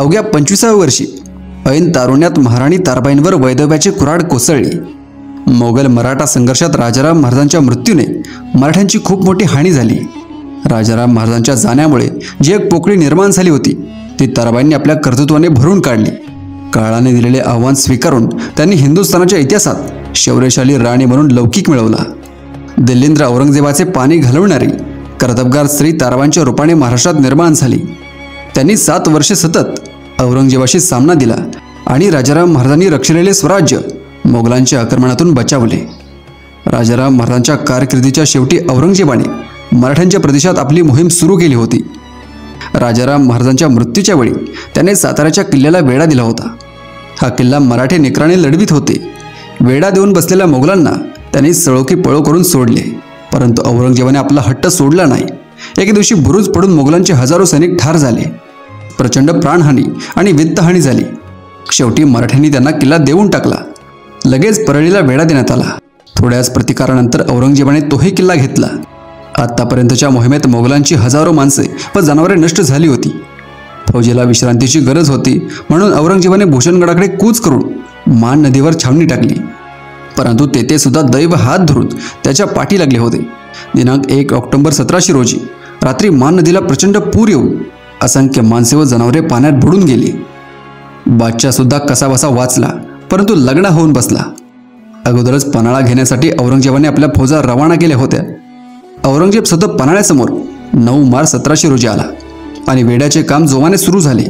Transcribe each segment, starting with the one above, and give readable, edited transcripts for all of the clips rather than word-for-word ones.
अवघ्या 25व्या वर्षी ऐन तारुण्यात महाराणी ताराबाईंवर वैदव्याची कुऱ्हाड कोसळली। मोगल मराठा संघर्षात राजाराम महाराजांच्या मृत्यूने मराठ्यांची खूप मोठी हानी झाली। राजाराम महाराजांच्या जाण्यामुळे जी एक पोकळी निर्माण झाली होती ती ताराबाईंनी आपल्या कर्तृत्वाने भरून काढली। काळाने दिलेले आव्हान स्वीकारून त्यांनी हिंदुस्थानाच्या इतिहासात शौर्यशाली राणी म्हणून लौकिक मिळवला। दिल्लींद्र औरंगजेबाचे पाणी घालवणारी कर्तबगार स्त्री ताराबाईंच्या रूपाने महाराष्ट्रात निर्माण झाली। त्यांनी 7 वर्षे सतत औरंगजेबाशी सामना दिला आणि राजाराम महाराजांनी रक्षलेले स्वराज्य मोगलांच्या आक्रमणातून बचावले। राजाराम महाराजांच्या कारकिर्दीच्या शेवटी औरंगजेबाने मराठ्यांच्या प्रदेशात आपली मोहीम सुरू केली होती। राजाराम महाराजांच्या मृत्यूच्या वेळी त्याने साताऱ्याच्या किल्ल्याला वेढा दिला होता। हा किल्ला मराठे नेकराने लढवित होते। वेढा देऊन बसलेल्या मोगलांना त्यांनी सळोकी पळो करून सोडले, परंतु औरंगजेबाने आपला हट्ट सोडला नाही। एके दिवशी बुरुज पडून मोगलांचे हजारो सैनिक ठार झाले। प्रचंड प्राणहानी आणि वित्तहानी झाली। शेवटी मराठ्यांनी त्यांना किल्ला देऊन टाकला। लगेच परळीला वेढा देण्यात आला। थोड्याच प्रतिकारानंतर औरंगजेबाने तोही किल्ला घेतला। आतापर्यंतच्या मोहिमेत मोगलांची हजारो माणसे व जनावरे नष्ट झाली होती। फौजेला विश्रांतीची गरज होती, म्हणून औरंगजेबाने भूषणगडाकडे कूच करून मान नदीवर छावणी टाकली। परंतु तेथे सुद्धा दैव हात धरून त्याच्या पाठी लागले होते। दिनांक 1 ऑक्टोबर 1700 रोजी रात्री मान नदीला प्रचंड पूर येऊन असंख्य माणसे व जनावरे पाण्यात बुडून गेली। बादशाह सुद्धा कसाबसा वाचला, परंतु लग्न होऊन बसला। अगोदरच पन्हाळा घेण्यासाठी औरंगजेबाने आपल्या फौजा रवाना केल्या होत्या। औरंगजेब सतत पन्हाळ्यासमोर 9 मार्च 1700 रोजी आला आणि वेढ्याचे काम जोमाने सुरू झाले।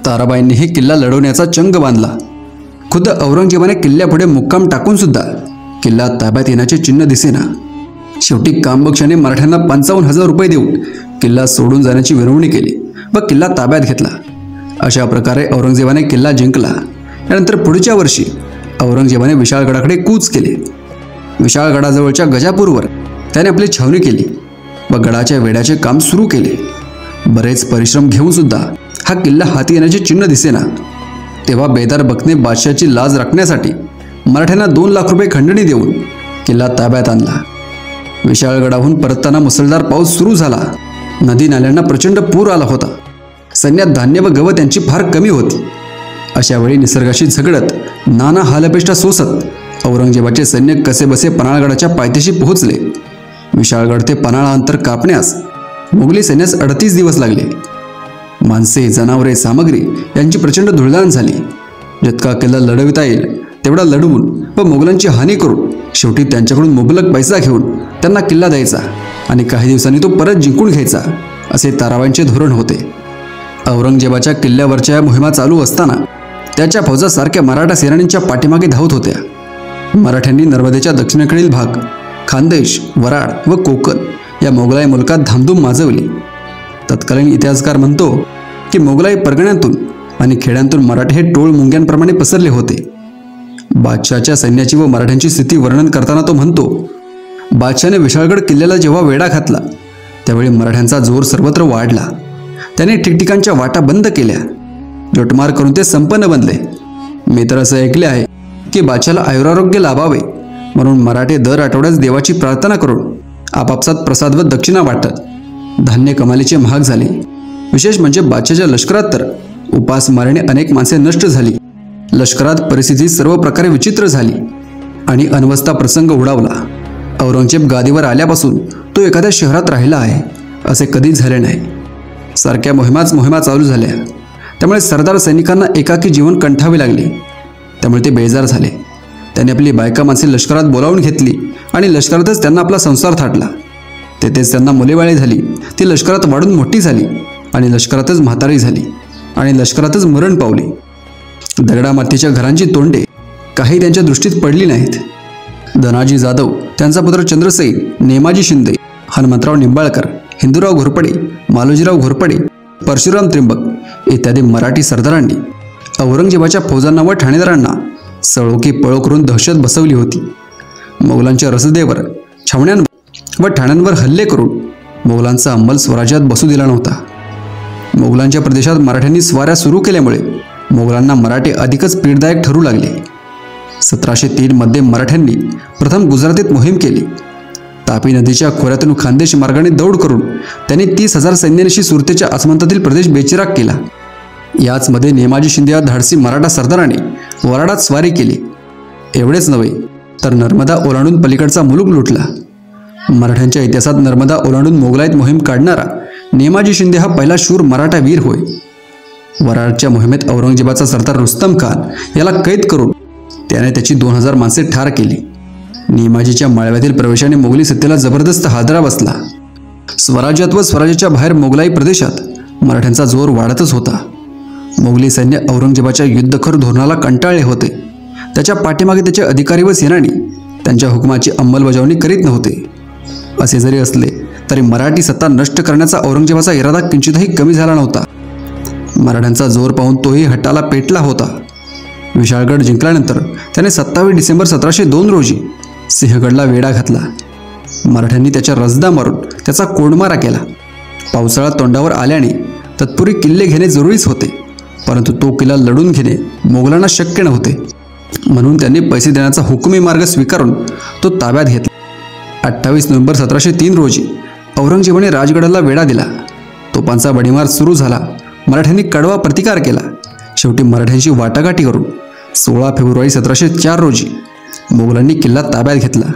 ताराबाईंनीही किल्ला लढवण्याचा चंग बांधला। खुद्द औरंगजेबाने किल्ल्यापुढे मुक्काम टाकून सुद्धा किल्ला ताब्यात येण्याचे चिन्ह दिसेना। शेवटी कामबक्षाने मराठ्यांना 55,000 रुपये देऊन किल्ला सोडून जाण्याची विनवणी केली व किल्ला ताब्यात घेतला। अशा प्रकारे औरंगजेबाने किल्ला जिंकला। यानंतर पुढच्या वर्षी औरंगजेबाने विशाळगडाकडे कूच केले। विशाळगडाजवळच्या गजापूरवर त्याने आपली छावणी केली व गडाच्या वेढ्याचे काम सुरू केले। बरेच परिश्रम घेऊन सुद्धा हा किल्ला हाती येण्याचे चिन्ह दिसेना। तेव्हा बेदार बकने बादशाची लाज राखण्यासाठी मराठ्यांना 2 लाख रुपये खंडणी देऊन किल्ला ताब्यात आणला। विशाळगडाहून परतताना मुसळधार पाऊस सुरू झाला। नदी नाल्यांना प्रचंड पूर आला होता। सैन्यात धान्य व गवत यांची फार कमी होती। अशा वेळी निसर्गाशी झगडत नाना हालअपेष्टा सोसत औरंगजेबाचे सैन्य कसेबसे पन्हाळगडाच्या पायथ्याशी पोहोचले। विशाळगड ते पन्हाळा अंतर कापण्यास मोगली सैन्यास 38 दिवस लागले। माणसे, जनावरे, सामग्री यांची प्रचंड धुळदाण झाली। जितका किल्ला लढविता येईल तेवढा लढवून व मोगलांची हानी करून शेवटी त्यांच्याकडून मुबलक पैसा घेऊन त्यांना किल्ला द्यायचा आणि काही दिवसांनी तो परत जिंकून घ्यायचा, असे ताराबाईंचे धोरण होते। औरंगजेबाच्या किल्ल्यावरच्या या मोहिमा चालू असताना त्याच्या फौजा सारख्या मराठा सेनानींच्या पाठीमागे धावत होत्या। मराठ्यांनी नर्मदेच्या दक्षिणेकडील भाग, खानदेश, वराड व कोकण या मोगलाई मुलकात धामधूम माजवली। तत्कालीन इतिहासकार म्हणतो की मोगलाई परगण्यातून आणि खेड्यांतून मराठे हे टोळ मुंग्यांप्रमाणे पसरले होते। बादशाहच्या सैन्याची व मराठ्यांची स्थिती वर्णन करताना तो म्हणतो, बादशाहने विशाळगड किल्ल्याला जेव्हा वेढा घातला त्यावेळी मराठ्यांचा जोर सर्वत्र वाढला। त्याने ठिकठिकाणच्या वाटा बंद केल्या, लुटमार करून ते संपन्न बनले। मी तर असं ऐकले आहे की बादशाहला आयुरारोग्य लाभावे म्हणून मराठे दर आठवड्यास देवाची प्रार्थना करून आपापसात प्रसाद व दक्षिणा वाटत। धान्य कमालीचे महाग झाले। विशेष म्हणजे बादशाहच्या लष्करात तर उपासमारीने अनेक माणसे नष्ट झाली। लष्करात परिस्थिती सर्व प्रकारे विचित्र झाली आणि अनवस्था प्रसंग उडावला। औरंगजेब गादीवर आल्यापासून तो एखाद्या शहरात राहिला आहे असे कधीच झाले नाही। सारख्या मोहिमा चालू झाल्या। त्यामुळे सरदार सैनिकांना एकाकी जीवन कंठावे लागले। त्यामुळे ते बेजार झाले। त्यांनी आपली बायका माणसे लष्करात बोलावून घेतली आणि लष्करातच त्यांना आपला संसार थाटला। तेथेच त्यांना मुलेबाळे झाली। ती लष्करात वाढून मोठी झाली आणि लष्करातच म्हातारी झाली आणि लष्करातच मरण पावली। दगडामातीच्या घरांची तोंडे काही त्यांच्या दृष्टीत पडली नाहीत। धनाजी जाधव, त्यांचा पुत्र चंद्रसेन, नेमाजी शिंदे, हनुमंतराव निंबाळकर, हिंदूराव घोरपडे, मालोजीराव घोरपडे, परशुराम त्र्यंबक इत्यादी मराठी सरदारांनी औरंगजेबाच्या फौजांना व ठाणेदारांना सळोकी पळो करून दहशत बसवली होती। मोगलांच्या रसदेवर, छावण्यांवर व ठाण्यांवर हल्ले करून मोगलांचा अंमल स्वराज्यात बसू दिला नव्हता। मोगलांच्या प्रदेशात मराठ्यांनी स्वाऱ्या सुरू केल्यामुळे मोगलांना मराठे अधिकच पीडदायक ठरू लागले। 1703 मध्ये मराठ्यांनी प्रथम गुजरातीत मोहीम केली। तापी नदीच्या खोऱ्यातून खानदेश मार्गाने दौड करून त्यांनी 30,000 सैन्यानिशी सुरतेच्या आसमंतातील प्रदेश बेचिराग केला। याचमध्ये नेमाजी शिंदे या धाडसी मराठा सरदाराने वराडात स्वारी केली. एवढेच नव्हे तर नर्मदा ओलांडून पलीकडचा मुलूक लुटला. मराठ्यांच्या इतिहासात नर्मदा ओलांडून मोगलाईत मोहीम काढणारा नेमाजी शिंदे हा पहिला शूर मराठा वीर होय. वराडच्या मोहिमेत औरंगजेबाचा सरदार रुस्तम खान याला कैद करून त्याने त्याची 2000 माणसे ठार केली. नेमाजीच्या माळव्यातील प्रवेशाने मोगली सत्तेला जबरदस्त हादरा बसला. स्वराज्यात व स्वराज्याच्या बाहेर मोगलाई प्रदेशात मराठ्यांचा जोर वाढतच होता. मोगली सैन्य औरंगजेबाच्या युद्धखोर धोरणाला कंटाळले होते. त्याच्या पाठीमागे त्याचे अधिकारी व सेनानी त्यांच्या हुकुमाची अंमलबजावणी करीत नव्हते. असे जरी असले तरी मराठी सत्ता नष्ट करण्याचा औरंगजेबाचा इरादा किंचितही कमी झाला नव्हता. मराठ्यांचा जोर पाहून तोही हट्टाला पेटला होता. विशाळगड जिंकल्यानंतर त्याने 27 डिसेंबर 1702 रोजी सिंहगडला वेढा घातला. मराठ्यांनी त्याच्या रजदा मारून त्याचा कोंडमारा केला. पावसाळा तोंडावर आल्याने तत्पूर्वी किल्ले घेणे जरुरीच होते, परंतु तो किल्ला लढून घेणे मोगलांना शक्य नव्हते. म्हणून त्यांनी पैसे देण्याचा हुकुमी मार्ग स्वीकारून तो ताब्यात घेतला. 28 नोव्हेंबर 1703 रोजी औरंगजेबाने राजगडाला वेढा दिला. तोफांचा बडीमार सुरू झाला. मराठ्यांनी कडवा प्रतिकार केला. शेवटी मराठ्यांशी वाटाघाटी करून 16 फेब्रुवारी 1704 रोजी मोगलांनी किल्ला ताब्यात घेतला.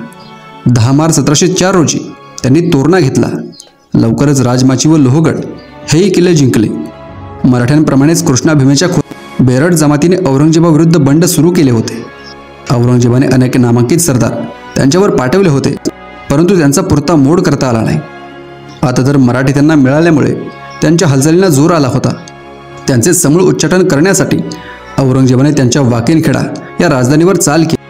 10 मार्च 1704 रोजी त्यांनी तोरणा घेतला. लवकरच राजमाची व लोहगड हेही किल्ले जिंकले. मराठ्यांप्रमाणेच कृष्णा भीमेच्या बेरड जमातीने औरंगजेबाविरुद्ध बंड सुरू केले होते. औरंगजेबाने अनेक नामांकित सरदार त्यांच्यावर पाठवले होते, परंतु त्यांचा पुरता मोड करता आला नाही. आता तर मराठी त्यांना मिळाल्यामुळे त्यांच्या हालचालींना जोर आला होता. त्यांचे समूळ उच्चाटन करण्यासाठी औरंगजेबाने त्यांच्या वाकेनखेडा या राजधानीवर चाल केली.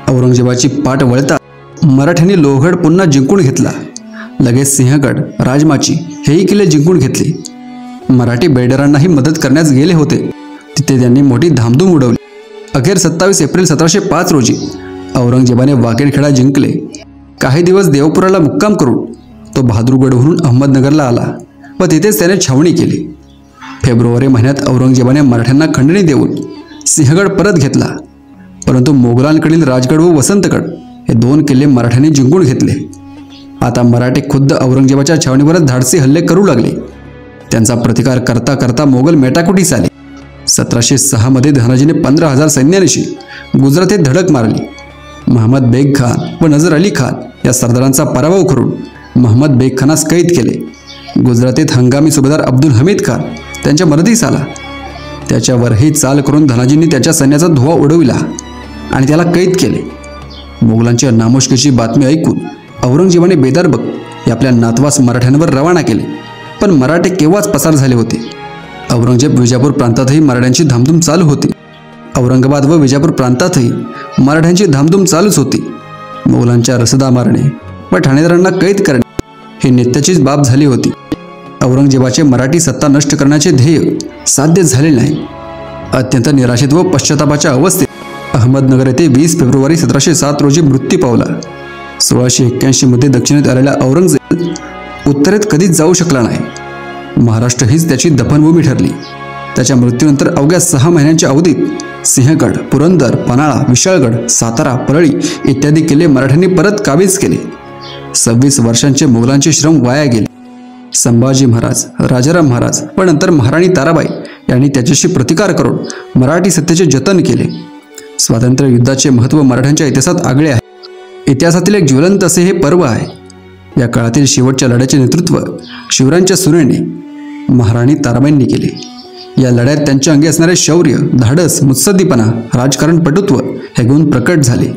औरंगजेबाची पाठ वळता मराठ्यांनी लोहगड पुन्हा जिंकून घेतला. लगेच सिंहगड, राजमाची हेही किल्ले जिंकून घेतले. मराठी बेडरांनाही मदत करण्यास गेले होते. तिथे त्यांनी मोठी धामधूम उडवली. अखेर 27 एप्रिल 1705 रोजी औरंगजेबाने वाकेनखेडा जिंकले. काही दिवस देवपुराला मुक्काम करून तो बहादूरगडवरून अहमदनगरला आला व तिथेच त्याने छावणी केली. फेब्रुवारी महिन्यात औरंगजेबाने मराठ्यांना खंडणी देऊन सिंहगड परत घेतला, परंतु मोगलांकडील राजगड व वसंतगड हे 2 किल्ले मराठ्यांनी जिंकून घेतले. आता मराठे खुद्द औरंगजेबाच्या छावणीवरच धाडसी हल्ले करू लागले. त्यांचा प्रतिकार करता करता मोगल मेटाकुटीस आले. 1706 मध्ये धनाजीने 15,000 सैन्यानिशी गुजरातेत धडक मारली. महम्मद बेग खान व नजर अली खान या सरदारांचा पराभव करून महम्मद बेग खानास कैद केले. गुजरातेत हंगामी सुभेदार अब्दुल हमीद खान त्यांच्या मदतीस आला. त्याच्यावरही चाल करून धनाजींनी त्याच्या सैन्याचा धुवा उडविला आणि त्याला कैद केले. मोगलांच्या नामुष्कीची बातमी ऐकून औरंगजेबाने बेदारबग आपल्या नातवास मराठ्यांवर रवाना केले, पण मराठे केव्हाच पसार झाले होते. औरंगजेब विजापूर प्रांतातही मराठ्यांची धामधूम चालू होती. औरंगाबाद व विजापूर प्रांतातही मराठ्यांची धामधूम चालूच होती. मोगलांच्या रसदा मारणे व ठाणेदारांना कैद करणे ही नित्याचीच बाब झाली होती. औरंगजेबाचे मराठी सत्ता नष्ट करण्याचे ध्येय साध्य झाले नाही. अत्यंत निराशेत व पश्चातापाच्या अवस्थेत अहमदनगर येथे 20 फेब्रुवारी 1707 रोजी मृत्यू पावला. 1681 मध्ये दक्षिणेत आलेला औरंगजेब उत्तरेत कधीच जाऊ शकला नाही. महाराष्ट्र हीच त्याची दफनभूमी ठरली. त्याच्या मृत्यूनंतर अवघ्या 6 महिन्यांच्या अवधीत सिंहगड, पुरंदर, पन्हाळा, विशाळगड, सातारा, परळी इत्यादी किल्ले मराठ्यांनी परत काबीज केले. 26 वर्षांचे मोगलांचे श्रम वाया गेले. संभाजी महाराज, राजाराम महाराज व नंतर महाराणी ताराबाई यांनी त्याच्याशी प्रतिकार करून मराठी सत्तेचे जतन केले. स्वातंत्र्य युद्धाचे महत्त्व मराठ्यांच्या इतिहासात आगळे आहे. इतिहासातील एक ज्वलंत असे हे पर्व आहे. या काळातील शेवटच्या लढ्याचे नेतृत्व शिवरायांच्या सुनेने महाराणी ताराबाईंनी केले. या लढ्यात त्यांच्या अंगी असणारे शौर्य, धाडस, मुत्सद्दीपणा, राजकारण पटुत्व हे गुण प्रकट झाले.